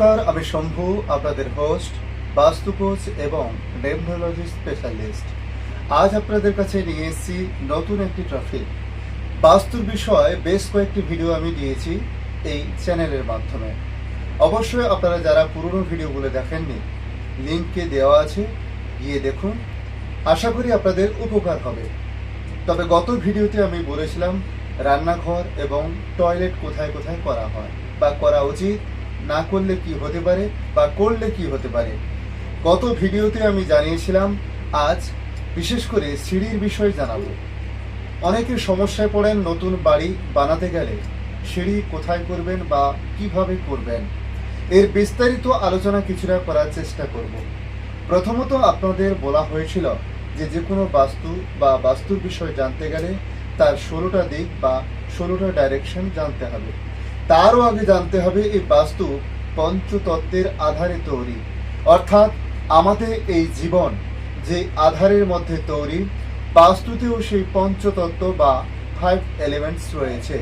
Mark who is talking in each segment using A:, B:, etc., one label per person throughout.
A: নমস্কার, আমি শম্ভু, আপনাদের হোস্ট, বাস্তু কোচ এবং ডেমোলজি স্পেশালিস্ট। আজ আপনাদের কাছে নিয়ে এসেছি নতুন একটি টপিক। বাস্তুর বিষয়ে বেশ কয়েকটি ভিডিও আমি দিয়েছি এই চ্যানেলের মাধ্যমে। অবশ্যই আপনারা যারা পুরনো ভিডিওগুলো দেখেননি, লিঙ্কে দেওয়া আছে, গিয়ে দেখুন। আশা করি আপনাদের উপকার হবে। তবে গত ভিডিওতে আমি বলেছিলাম রান্নাঘর এবং টয়লেট কোথায় কোথায় করা হয় বা করা উচিত, না করলে কি হতে পারে বা করলে কি হতে পারে। গত ভিডিওতে আমি জানিয়েছিলাম আজ বিশেষ করে সিঁড়ির বিষয়ে জানাবো। অনেকে সমস্যায় পড়েন নতুন বাড়ি বানাতে গেলে সিঁড়ি কোথায় করবেন বা কিভাবে করবেন, এর বিস্তারিত আলোচনা কিছুটা করার চেষ্টা করব। প্রথমত আপনাদের বলা হয়েছিল যে কোনো বাস্তু বা বাস্তুর বিষয় জানতে গেলে তার 16টা দিক বা 16টা ডাইরেকশন জানতে হবে। তারও আগে জানতে হবে এই বাস্তু পঞ্চতত্ত্বের আধারে তৈরি, অর্থাৎ আমাদের এই জীবন যে আধারের মধ্যে তৈরি, বাস্তুতেও সেই পঞ্চতত্ত্ব বা 5 এলিমেন্টস রয়েছে।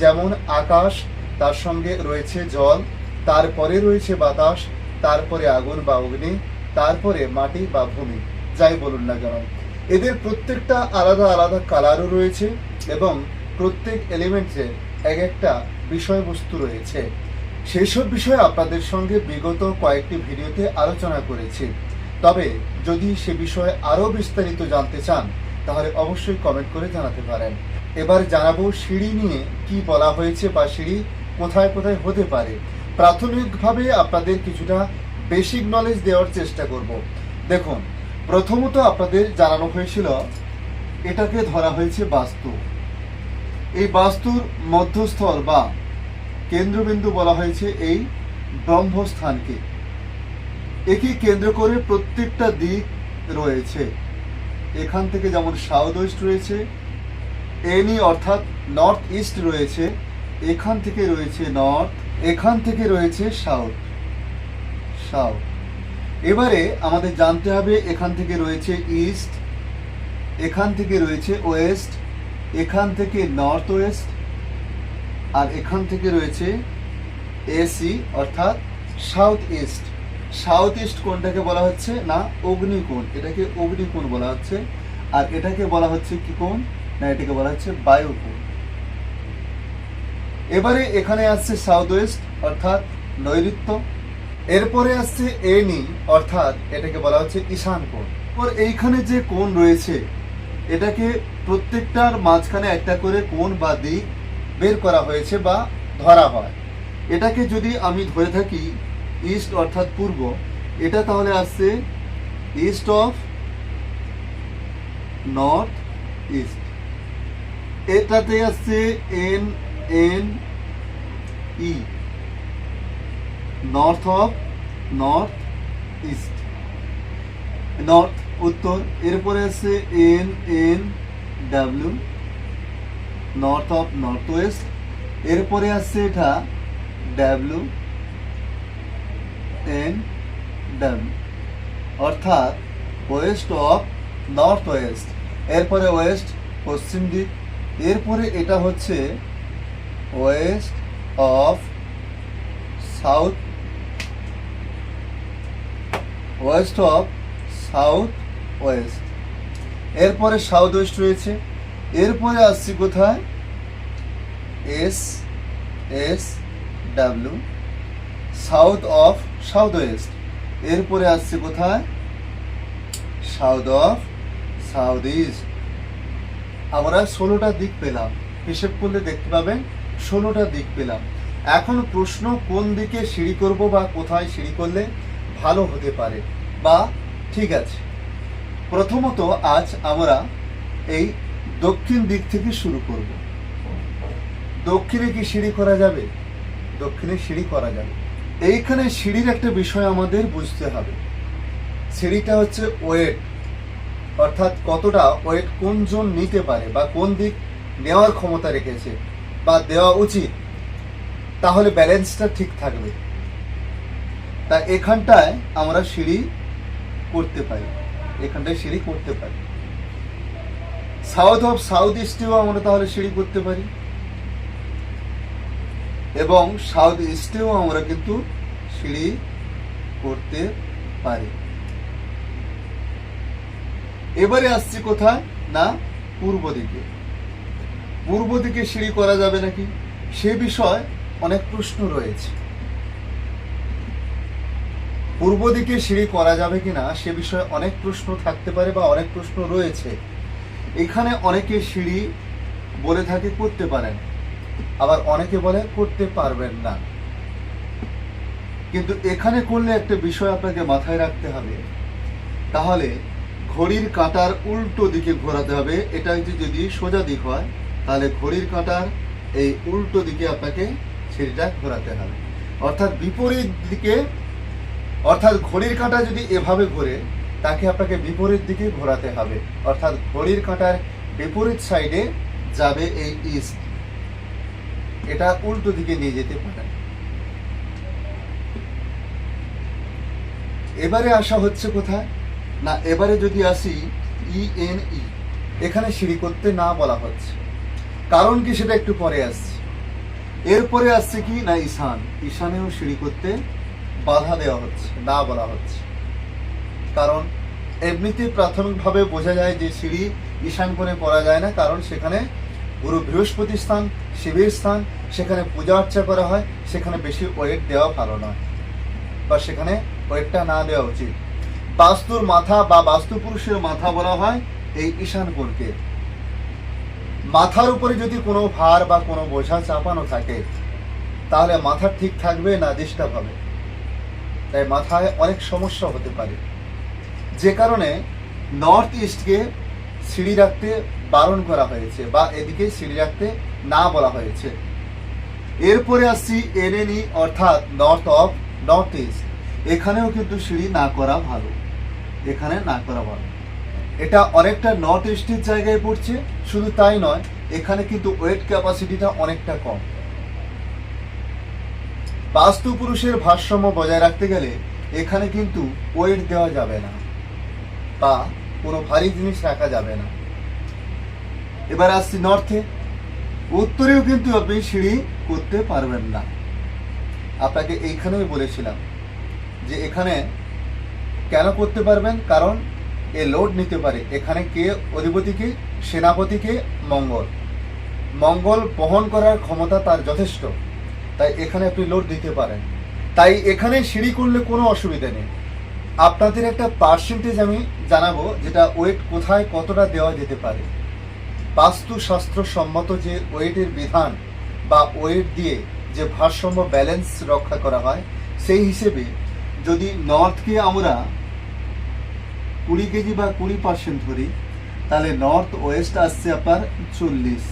A: যেমন আকাশ, তার সঙ্গে রয়েছে জল, তারপরে রয়েছে বাতাস, তারপরে আগুন বা অগ্নি, তারপরে মাটি বা ভূমি, যাই বলুন না কেন। এদের প্রত্যেকটা আলাদা আলাদা কালারও রয়েছে এবং প্রত্যেক এলিমেন্টসের এক একটা বিষয়বস্তু রয়েছে। সেই সব বিষয়ে আপনাদের সঙ্গে বিগত কয়েকটি ভিডিওতে আলোচনা করেছি। তবে যদি সে বিষয়ে আরও বিস্তারিত জানতে চান তাহলে অবশ্যই কমেন্ট করে জানাতে পারেন। এবার জানাবো সিঁড়ি নিয়ে কি বলা হয়েছে বা সিঁড়ি কোথায় কোথায় হতে পারে। প্রাথমিকভাবে আপনাদের কিছুটা বেসিক নলেজ দেওয়ার চেষ্টা করব। দেখুন, প্রথমত আপনাদের জানানো হয়েছিল এটাকে ধরা হয়েছে বাস্তু। এই বাস্তুর মধ্যস্থল বা কেন্দ্রবিন্দু বলা হয়েছে এই ব্রহ্মস্থানকে। একে কেন্দ্র করে প্রত্যেকটা দিক রয়েছে। এখান থেকে যেমন সাউথ ওয়েস্ট রয়েছে, এনি অর্থাৎ নর্থ ইস্ট রয়েছে, এখান থেকে রয়েছে নর্থ, এখান থেকে রয়েছে সাউথ। এবারে আমাদের জানতে হবে এখান থেকে রয়েছে ইস্ট, এখান থেকে রয়েছে ওয়েস্ট, এখান থেকে নর্থ ওয়েস্ট, আর এখান থেকে রয়েছে এসি অর্থাৎ সাউথ ইস্ট। সাউথ ইস্ট কোণটাকে বলা হচ্ছে না অগ্নিকোণ, এটাকে অগ্নিকোণ বলা হচ্ছে। আর এটাকে বলা হচ্ছে কি কোণ না, এটাকে বলা হচ্ছে বায়ুকোণ। এবারে এখানে আসছে সাউথ ওয়েস্ট অর্থাৎ নৈಋত্য। এরপরে আসছে এনি অর্থাৎ এটাকে বলা হচ্ছে ঈশান কোণ। এইখানে যে কোণ রয়েছে এটাকে প্রত্যেকটার মাঝখানে একটা করে কোণ বা দিক বের করা হয়েছে বা ধরা হয়। এটাকে যদি আমি ধরে থাকি ইস্ট অর্থাৎ পূর্ব, এটা তাহলে আসছে ইস্ট অফ নর্থ ইস্ট। এটাতে আসছে N N E, north of north east, north উত্তর। এরপরে আছে N N W, north of north West. এরপরে আসছে এটা ডাব্লিউ এন ডাব্লিউ অর্থাৎ ওয়েস্ট অফ নর্থ ওয়েস্ট। এরপরে ওয়েস্ট পশ্চিম দিক। এরপরে এটা হচ্ছে West of south, West of south West. এরপরে সাউথ ওয়েস্ট রয়েছে। এরপরে আসছি কোথায় S S W, south of south West. এরপরে আসছে কোথায় সাউথ অফ সাউথ ইস্ট। আমরা 16টা দিক পেলাম, হিসেব করলে দেখতে পাবেন 16টা দিক পেলাম। এখন প্রশ্ন কোন দিকে সিঁড়ি করব বা কোথায় সিঁড়ি করলে ভালো হতে পারে বা ঠিক আছে। প্রথমত আজ আমরা এই দক্ষিণ দিক থেকে শুরু করব। দক্ষিণে কি সিঁড়ি করা যাবে? দক্ষিণে সিঁড়ি করা যাবে। এইখানে সিঁড়ির একটা বিষয় আমাদের বুঝতে হবে। সিঁড়িটা হচ্ছে ওয়েট, অর্থাৎ কতটা ওয়েট কোনজন নিতে পারে বা কোন দিক নেওয়ার ক্ষমতা রেখেছে বা দেওয়া উচিত, তাহলে ব্যালেন্সটা ঠিক থাকবে। তা এখানটায় আমরা সিঁড়ি করতে পারি, এখানটায় সিঁড়ি করতে পারি। সাউথ অফ সাউথ ইস্টেও আমরা তাহলে সিঁড়ি করতে পারি। এবং সাউথ ইস্টেও আমরা কিন্তু সিঁড়ি করতে পারি। এবারে আসছি কোথায় না পূর্ব দিকে। পূর্ব দিকে সিঁড়ি করা যাবে নাকি সে বিষয়ে অনেক প্রশ্ন রয়েছে। পূর্ব দিকে সিঁড়ি করা যাবে কিনা সে বিষয়ে অনেক প্রশ্ন থাকতে পারে বা অনেক প্রশ্ন রয়েছে। এখানে অনেকে সিঁড়ি বলে থাকে করতে পারেন, আবার অনেকে বলে করতে পারবেন না। কিন্তু এখানে করলে একটা বিষয় আপনাকে মাথায় রাখতে হবে, তাহলে ঘড়ির কাঁটার উল্টো দিকে ঘোরাতে হবে। এটা যদি সোজা দিক হয় তাহলে ঘড়ির কাঁটার এই উল্টো দিকে আপনাকে সিঁড়িটা ঘোরাতে হবে, অর্থাৎ বিপরীত দিকে। অর্থাৎ ঘড়ির কাঁটা যদি এভাবে ঘোরে তাকে আপনাকে বিপরীত দিকে ঘোরাতে হবে, অর্থাৎ ঘড়ির কাঁটার বিপরীত সাইডে যাবে এই ইস্ট। এটা উল্টো দিকে নিয়ে যেতে পারেন। এবারে আসা হচ্ছে কোথায় না, এবারে যদি আসি ইএনই, এখানে সিঁড়ি করতে না বলা হচ্ছে। কারণ কি সেটা একটু পরে আসছে। এরপরে আসছে কি না ঈশান, ঈশানেও সিঁড়ি করতে বাধা দেওয়া হচ্ছে, না বলা হচ্ছে। কারণ এমনিতে প্রাথমিকভাবে বোঝা যায় যে সিঁড়ি ঈশান কোণে করা যায় না, কারণ সেখানে গুরু বৃহস্পতি স্থান, শিবের স্থান, সেখানে পূজা অর্চা করা হয়, সেখানে বেশি ওয়েট দেওয়া ভালো নয়, বা সেখানে ওয়েটটা না দেওয়া উচিত। বাস্তুর মাথা বা বাস্তু পুরুষের মাথা বলা হয় এই ঈশান কোণকে। মাথার উপরে যদি কোনো ভার বা কোনো বোঝা চাপানো থাকে তাহলে মাথা ঠিক থাকবে না ডিস্টার্ব হবে, তাই মাথায় অনেক সমস্যা হতে পারে। যে কারণে নর্থ ইস্টকে সিঁড়ি রাখতে বারণ করা হয়েছে বা এদিকে সিঁড়ি রাখতে না বলা হয়েছে। এরপরে আসছি এনএনই, অর্থাৎ নর্থ ইস্ট। এখানেও কিন্তু সিঁড়ি না করা ভালো, এখানে না করা ভালো। এটা অনেকটা নর্থ ইস্টের জায়গায় পড়ছে। শুধু তাই নয়, এখানে কিন্তু ওয়েট ক্যাপাসিটিটা অনেকটা কম। বাস্তু পুরুষের ভারসাম্য বজায় রাখতে গেলে এখানে কিন্তু ওয়েট দেওয়া যাবে না বা কোনো ভারী জিনিস রাখা যাবে না। এবার আসছি নর্থে। উত্তরেও কিন্তু আপনি সিঁড়ি করতে পারবেন না। আপনাকে এইখানেই বলেছিলাম যে এখানে কেন করতে পারবেন, কারণ এ লোড নিতে পারে। এখানে কে অধিপতিকে, সেনাপতিকে মঙ্গল। মঙ্গল বহন করার ক্ষমতা তার যথেষ্ট, তাই এখানে আপনি লোড দিতে পারেন। তাই এখানে সিঁড়ি করলে কোনো অসুবিধা নেই। আপনাদের একটা পার্সেন্টেজ আমি জানাবো, যেটা ওয়েট কোথায় কতটা দেওয়া যেতে পারে। বাস্তুশাস্ত্র সম্মত যে ওয়েটের বিধান বা ওয়েট দিয়ে যে ভারসাম্য ব্যালেন্স রক্ষা করা হয়, সেই হিসেবে যদি নর্থকে আমরা 20 কেজি বা 20% ধরি, তাহলে নর্থ ওয়েস্ট আসছে আপনার 40।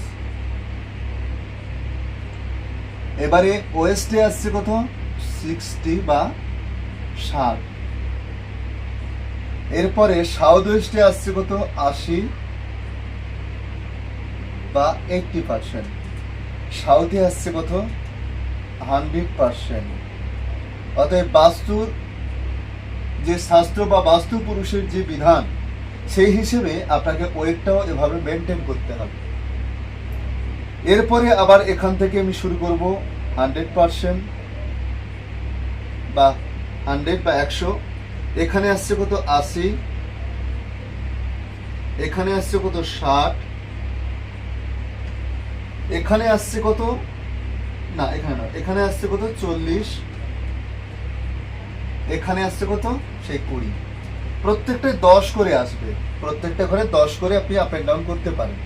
A: এবারে ওয়েস্টে আসছে কত 60 বা 60। এরপরে সাউথ ওয়েস্টে আসছে কত 80 বা 80%। সাউথে আসছে কত 100%। অতএব বাস্তুর যে শাস্ত্র বা বাস্তু পুরুষের যে বিধান, সেই হিসেবে আপনাকে ওয়েটটাও এভাবে মেনটেন করতে হবে। এরপরে আবার এখান থেকে আমি শুরু করব 100% বা 100 বা 100। এখানে আসছে কত 80, এখানে আসছে কত 60, এখানে আসছে কত না, এখানে না, এখানে আসছে কত 40, এখানে আসছে কত সেই 20। প্রত্যেকটা 10 করে আসবে, প্রত্যেকটা ঘরে 10 করে আপনি আপ এন্ড ডাউন করতে পারেন।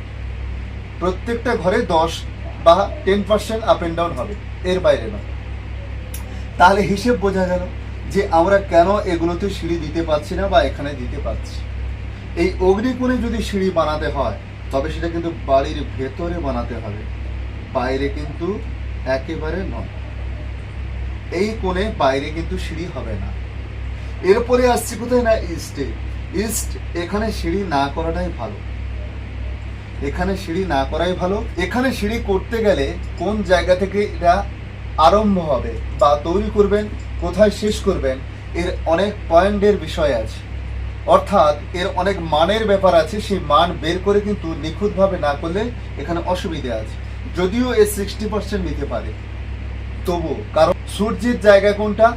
A: প্রত্যেকটা ঘরে 10 বা 10% আপ এন্ড ডাউন হবে, এর বাইরে নয়। তাহলে হিসেব বোঝা গেল যে আমরা কেন এগুলোতে সিঁড়ি দিতে পারছি না বা এখানে দিতে পারছি। এই অগ্নিকোণে যদি সিঁড়ি বানাতে হয় তবে সেটা কিন্তু বাড়ির ভেতরে বানাতে হবে, বাইরে কিন্তু একেবারে নয়। এই কোণে বাইরে কিন্তু সিঁড়ি হবে না। এরপরে আসছি কোথায় না ইস্টে। ইস্ট, এখানে সিঁড়ি না করাটাই ভালো, এখানে সিঁড়ি না করাই ভালো। এখানে সিঁড়ি করতে গেলে কোন জায়গা থেকে এটা আরম্ভ হবে বা তৈরি করবেন, কোথায় শেষ করবেন, এর অনেক পয়েন্টের বিষয় আছে, অর্থাৎ এর অনেক মানের ব্যাপার আছে। সেই মান বের করে কিন্তু নিখুঁতভাবে না করলে এখানে অসুবিধা আছে। যদিও এর 60% নিতে পারে, তবু কারণ সূর্যের জায়গা কোনটা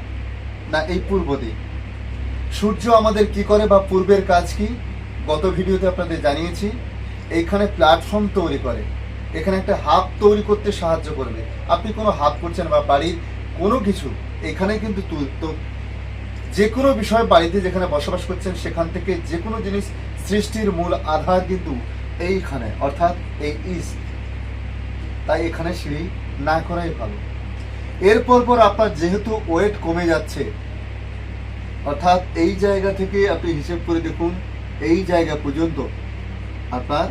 A: না এই পূর্ব দিক? সূর্য আমাদের কি করে বা পূর্বের কাজ কি গত ভিডিওতে আপনাদের জানিয়েছি। এইখানে প্ল্যাটফর্ম তৈরি করে, এখানে একটা হাব তৈরি করতে সাহায্য করবে। আপনি কোনো হাব করছেন বা বাড়ির কোনো কিছু এখানে কিন্তু তো যে কোনো বিষয় বাড়িতে যেখানে বসবাস করছেন সেখান থেকে যে কোনো জিনিস সৃষ্টির মূল আধার কিন্তু এইখানে, অর্থাৎ এই ইস্ট। তাই এখানে সিঁড়ি না করাই ভালো। এরপর পর আপনার যেহেতু ওয়েট কমে যাচ্ছে, অর্থাৎ এই জায়গা থেকে আপনি হিসেব করে দেখুন এই জায়গা পর্যন্ত আপনার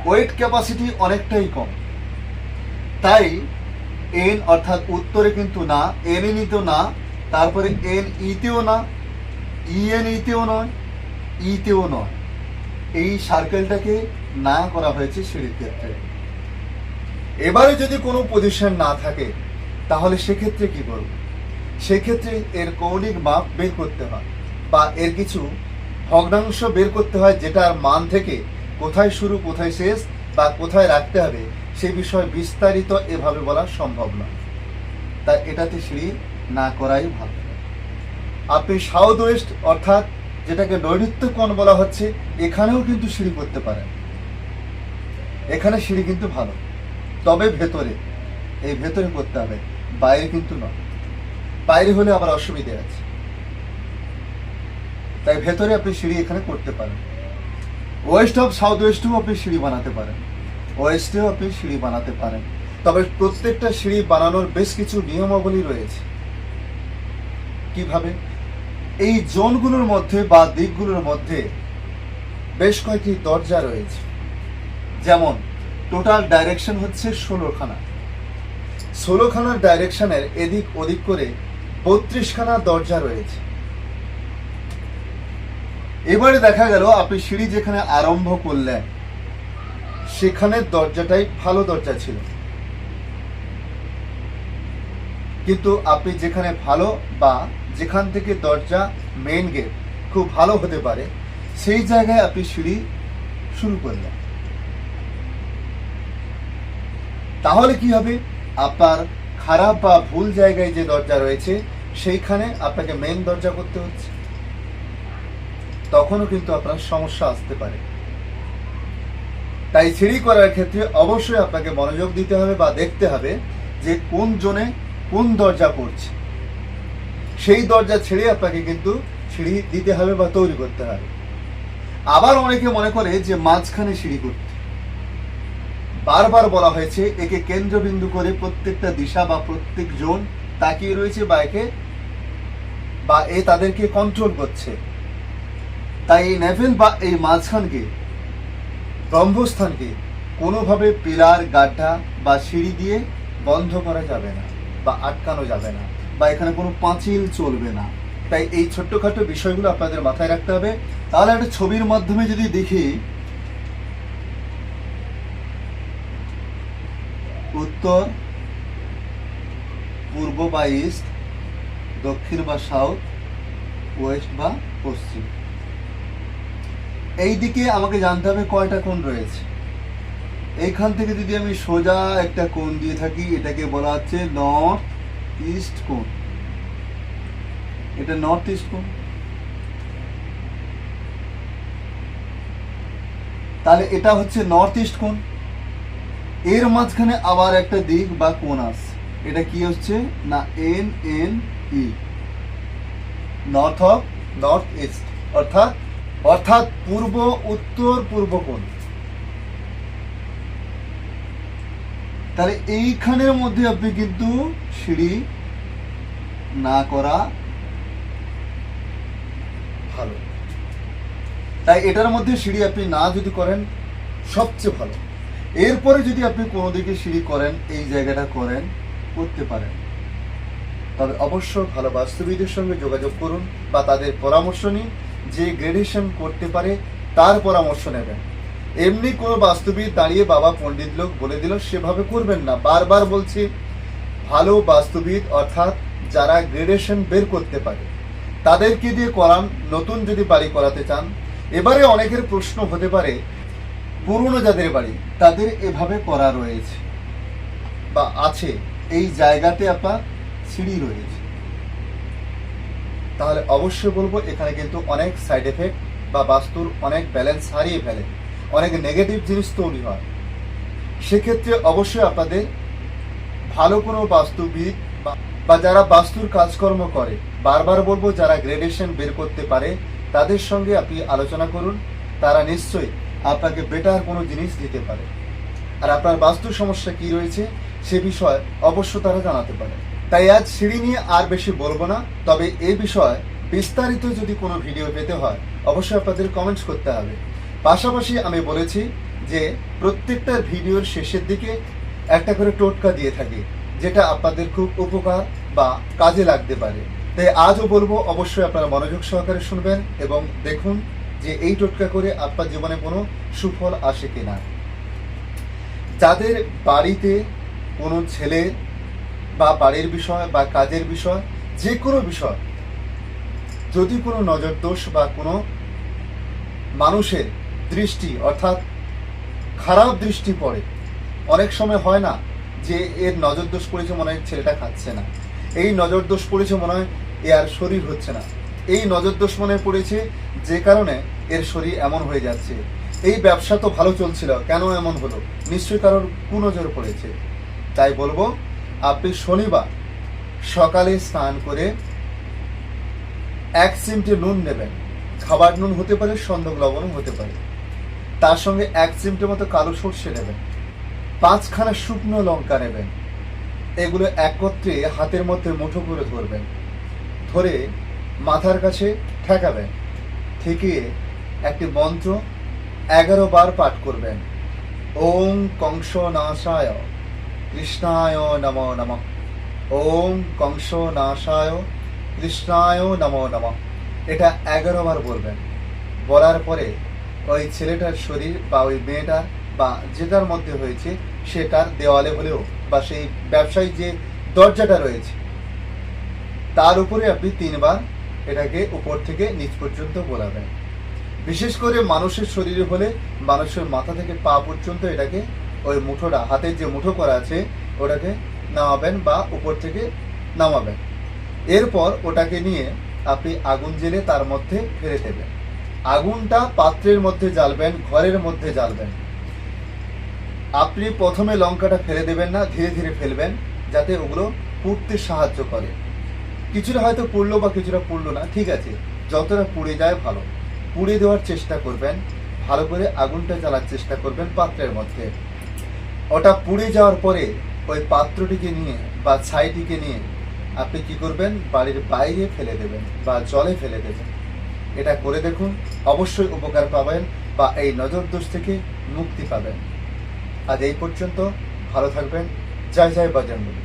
A: ওয়েট ক্যাপাসিটি অনেকটাই কম। তাই এন অর্থাৎ উত্তরে কিন্তু না, এন ইতেও না, তারপরে এন ইতেও না, ইএন ইতেও নয়, ইতেও নয়। এই সার্কেলটাকে না করা হয়েছে সিঁড়ির ক্ষেত্রে। এবারে যদি কোনো পজিশন না থাকে তাহলে সেক্ষেত্রে কি করব? সেক্ষেত্রে এর কৌণিক মাপ বের করতে হয় বা এর কিছু ভগ্নাংশ বের করতে হয়, যেটার মান থেকে কোথায় শুরু কোথায় শেষ বা কোথায় রাখতে হবে সেই বিষয়ে বিস্তারিত এভাবে বলা সম্ভব নয়। তাই এটাতে সিঁড়ি না করাই ভালো। আপনি সাউথ ওয়েস্ট অর্থাৎ যেটাকে নৈಋত্য কোণ বলা হচ্ছে, এখানেও কিন্তু সিঁড়ি করতে পারেন। এখানে সিঁড়ি কিন্তু ভালো, তবে ভেতরে, এই ভেতরে করতে হবে, বাইরে কিন্তু নয়। বাইরে হলে আবার অসুবিধে আছে। তাই ভেতরে আপনি সিঁড়ি এখানে করতে পারেন। ওয়েস্ট অফ সাউথ ওয়েস্টেও আপনি সিঁড়ি বানাতে পারেন, ওয়েস্টেও আপনি সিঁড়ি বানাতে পারেন। তবে প্রত্যেকটা সিঁড়ি বানানোর বেশ কিছু নিয়মাবলী রয়েছে। কিভাবে? এই জোনগুলোর মধ্যে বা দিকগুলোর মধ্যে বেশ কয়েকটি দরজা রয়েছে। যেমন টোটাল ডাইরেকশন হচ্ছে 16খানা। 16খানার ডাইরেকশনের এদিক ওদিক করে 32খানা দরজা রয়েছে। এবারে দেখা গেল আপনি সিঁড়ি যেখানে আরম্ভ করলেন সেখানের দরজাটাই ভালো দরজা ছিল, কিন্তু আপনি যেখানে ভালো বা যেখান থেকে দরজা মেইন গেট খুব ভালো হতে পারে সেই জায়গায় আপনি সিঁড়ি শুরু করলেন, তাহলে কি হবে? আপনার খারাপ বা ভুল জায়গায় যে দরজা রয়েছে সেইখানে আপনাকে মেইন দরজা করতে হচ্ছে, তখনও কিন্তু আপনার সমস্যা আসতে পারে। তাই সিঁড়ি করার ক্ষেত্রে অবশ্যই আপনাকে মনোযোগ দিতে হবে বা দেখতে হবে যে কোন জোনে কোন দরজা পড়ছে, সেই দরজা ছেড়ে আপনাকে কিন্তু সিঁড়ি দিতে হবে বা তৈরি করতে হবে। আবার অনেকে মনে করে যে মাঝখানে সিঁড়ি করতে, বারবার বলা হয়েছে একে কেন্দ্রবিন্দু করে প্রত্যেকটা দিশা বা প্রত্যেক জোন তাকিয়ে রয়েছে বা একে বা এ তাদেরকে কন্ট্রোল করছে। তাই এই নেভেল বা এই মাঝখানকে ব্রহ্মস্থানকে কোনোভাবে পিলার গাড্ডা বা সিঁড়ি দিয়ে বন্ধ করা যাবে না বা আটকানো যাবে না বা এখানে কোনো পাঁচিল চলবে না। তাই এই ছোট্টখাটো বিষয়গুলো আপনাদের মাথায় রাখতে হবে। তাহলে একটা ছবির মাধ্যমে যদি দেখি, উত্তর, পূর্ব বা ইস্ট, দক্ষিণ বা সাউথ, ওয়েস্ট বা পশ্চিম, এই দিকে আমাকে জানতে হবে কয়টা কোণ রয়েছে। এইখান থেকে যদি আমি সোজা একটা কোণ দিয়ে থাকি, এটাকে বলা হচ্ছে নর্থ ইস্ট কোণ। এটা নর্থ ইস্ট কোণ। তাহলে এটা হচ্ছে নর্থ ইস্ট কোণ। এর মাঝখানে আবার একটা দিক বা কোণ আছে, এটা কি হচ্ছে না N N E, north of north east, অর্থাৎ অর্থাৎ পূর্ব উত্তর পূর্ব কোণ। তাহলে এইখানের মধ্যে আপনি কিন্তু সিঁড়ি না করা ভালো। তাই এটার মধ্যে সিঁড়ি আপনি না যদি করেন সবচেয়ে ভালো। এরপরে যদি আপনি কোনো দিকে সিঁড়ি করেন, এই জায়গাটা করেন, করতে পারেন, তবে অবশ্য ভালো বাস্তুবিদের সঙ্গে যোগাযোগ করুন বা তাদের পরামর্শ নিন। যে গ্রেডেশন করতে পারে তার পরামর্শ নেবেন। এমনি কোনো বাস্তুবিদ দাঁড়িয়ে বাবা পণ্ডিত লোক বলে দিল সেভাবে করবেন না। বারবার বলছি, ভালো বাস্তুবিদ অর্থাৎ যারা গ্রেডেশন বের করতে পারে তাদেরকে দিয়ে করান। নতুন যদি বাড়ি করাতে চান, এবারে অনেকের প্রশ্ন হতে পারে পুরনো যাদের বাড়ি তাদের এভাবে করা রয়েছে বা আছে, এই জায়গাতে আপনার সিঁড়ি রয়েছে, তাহলে অবশ্যই বলবো এখানে কিন্তু অনেক সাইড এফেক্ট বা বাস্তুর অনেক ব্যালেন্স হারিয়ে ফেলে, অনেক নেগেটিভ জিনিস তৈরি হয়। সেক্ষেত্রে অবশ্যই আপনাদের ভালো কোনো বাস্তুবিদ বা যারা বাস্তুর কাজকর্ম করে, বারবার বলবো যারা গ্রেডেশন বের করতে পারে তাদের সঙ্গে আপনি আলোচনা করুন। তারা নিশ্চয়ই আপনাকে বেটার কোনো জিনিস দিতে পারে। আর আপনার বাস্তু সমস্যা কি রয়েছে সে বিষয়ে অবশ্য তারা জানাতে পারে। তাই আজ সিঁড়ি নিয়ে আর বেশি বলবো না, তবে এই বিষয়ে বিস্তারিত যদি কোনো ভিডিও পেতে হয় অবশ্যই আপনাদের কমেন্টস করতে হবে। পাশাপাশি আমি বলেছি যে প্রত্যেকটা ভিডিওর শেষের দিকে একটা করে টোটকা দিয়ে থাকি, যেটা আপনাদের খুব উপকার বা কাজে লাগতে পারে। তাই আজও বলবো অবশ্যই আপনারা মনোযোগ সহকারে শুনবেন এবং দেখুন যে এই টোটকা করে আপনার জীবনে কোনো সুফল আসে কিনা। যাদের বাড়িতে কোনো ছেলে বা বাড়ির বিষয় বা কাজের বিষয়, যে কোনো বিষয় যদি কোনো নজর দোষ বা কোনো মানুষের দৃষ্টি অর্থাৎ খারাপ দৃষ্টি পড়ে, অনেক সময় হয় না যে এর নজর দোষ পড়েছে, মনে হয় ছেলেটা খাচ্ছে না, এই নজর দোষ পড়েছে মনে হয় এর শরীর হচ্ছে না, এই নজর দোষ মনে পড়েছে যে কারণে এর শরীর এমন হয়ে যাচ্ছে, এই ব্যবসা তো ভালো চলছিল কেন এমন হলো, নিশ্চয়ই কারোর কুনজর পড়েছে। তাই বলবো আপনি শনিবার সকালে স্নান করে 1 চিমটে নুন নেবেন, খাবার নুন হতে পারে, সন্দক লবণও হতে পারে, তার সঙ্গে 1 চিমটে মতো কালো সর্ষে নেবেন, 5খানা শুকনো লঙ্কা নেবেন, এগুলো একত্রে হাতের মধ্যে মুঠো করে ধরবেন, ধরে মাথার কাছে ঠেকাবেন, ঠেকিয়ে একটি মন্ত্র 11 বার পাঠ করবেন। ওম কংস নাশায় কৃষ্ণায় নমো নমঃ, ওম কংস নাশায় কৃষ্ণায় নমো নমঃ। এটা 11 বার বলবেন। বলার পরে ওই ছেলেটার শরীর বা ওই মেয়েটার বা যেটার মধ্যে হয়েছে সেটার দেওয়ালে হলেও বা সেই ব্যবসায়ী যে দরজাটা রয়েছে তার উপরে আপনি 3 বার এটাকে উপর থেকে নিচ পর্যন্ত বলাবেন। বিশেষ করে মানুষের শরীরে হলে মানুষের মাথা থেকে পা পর্যন্ত এটাকে ওই মুঠোটা, হাতের যে মুঠো করা আছে ওটাকে নামাবেন বা উপর থেকে নামাবেন। এরপর ওটাকে নিয়ে আপনি আগুন জ্বেলে তার মধ্যে ফেলে দেবেন। আগুনটা পাত্রের মধ্যে জ্বালবেন, ঘরের মধ্যে জ্বালবেন। আপনি প্রথমে লঙ্কাটা ফেলে দেবেন না, ধীরে ধীরে ফেলবেন যাতে ওগুলো পুড়তে সাহায্য করে। কিছুটা হয়তো পুড়লো বা কিছুটা পুড়লো না, ঠিক আছে, যতটা পুড়ে যায় ভালো, পুড়ে দেওয়ার চেষ্টা করবেন, ভালো করে আগুনটা জ্বালার চেষ্টা করবেন পাত্রের মধ্যে। ওটা পুড়ে যাওয়ার পরে ওই পাত্রটিকে নিয়ে বা ছাইটিকে নিয়ে আপনি কি করবেন, বাড়ির বাইরে ফেলে দেবেন বা জলে ফেলে দেবেন। এটা করে দেখুন, অবশ্যই উপকার পাবেন বা এই নজর দোষ থেকে মুক্তি পাবেন। আজ এই পর্যন্ত, ভালো থাকবেন। জয় জয় বজরঙ্গবলী।